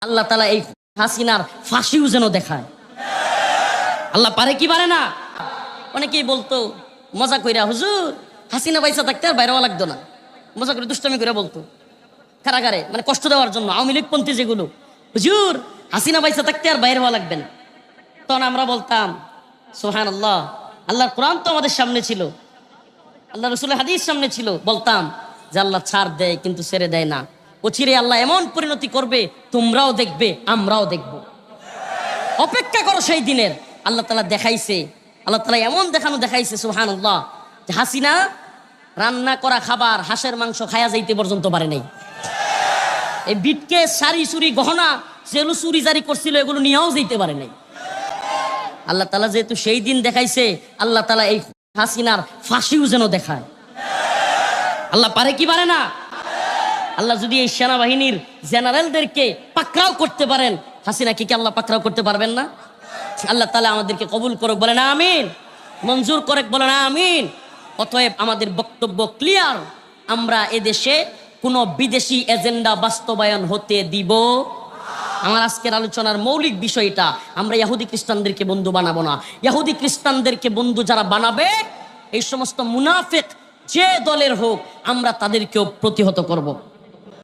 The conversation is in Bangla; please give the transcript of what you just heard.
আল্লাহ তাআলা এই হাসিনার ফাঁসিও যেন দেখায়। আল্লাহ পারে কি পারে না? অনেকেই বলতো মজা কইরা, হুজুর হাসিনা বাইসা থাকতে আর বাইরে হওয়া লাগতো না, মজা করে দুষ্টামি করে বলতো কারাগারে, মানে কষ্ট দেওয়ার জন্য। আওয়ামী লীগপন্থী যেগুলো, হুজুর হাসিনা বাইসা থাকতে আর বাইরে হওয়া লাগবে না। তখন আমরা বলতাম সুবহানাল্লাহ, আল্লাহর কোরআন তো আমাদের সামনে ছিল, আল্লাহ রসুলের হাদিস সামনে ছিল, বলতাম যে আল্লাহ ছাড় দেয় কিন্তু ছেড়ে দেয় না। অচিরে আল্লাহ এমন পরিণতি করবে, তোমরাও দেখবে আমরাও দেখব। অপেক্ষা করো সেই দিনের। আল্লাহ তাআলা দেখাইছে, আল্লাহ তাআলা এমন দেখাইছে সুবহানাল্লাহ, যে হাসিনা রান্না করা খাবার হাঁসের মাংস খায়া যাইতে পর্যন্ত পারে নাই। এই বিটকে সারি চুরি গহনা যেগুলো চুরি জারি করছিল এগুলো নিয়েও যেতে পারে নাই। আল্লাহ তাআলা যেহেতু সেই দিন দেখাইছে, আল্লাহ তাআলা এই হাসিনার ফাঁসিও যেন দেখায়। আল্লাহ পারে কি পারে না? আল্লাহ যদি এই সেনাবাহিনীর জেনারেলদেরকে পাকড়াও করতে পারেন, হাসিনাকে কি আল্লাহ পাকড়াও করতে পারবেন না? আল্লাহ তাআলা আমাদেরকে কবুল করুক, বলেন আমিন। মঞ্জুর করুক, বলেন আমিন। অতএব আমাদের বক্তব্য ক্লিয়ার, আমরা এদেশে কোনো বিদেশি এজেন্ডা বাস্তবায়ন হতে দিব। আমার আজকের আলোচনার মৌলিক বিষয়টা, আমরা ইহুদি খ্রিস্টানদেরকে বন্ধু বানাবো না। ইহুদি খ্রিস্টানদেরকে বন্ধু যারা বানাবে, এই সমস্ত মুনাফিক যে দলের হোক, আমরা তাদেরকেও প্রতিহত করব।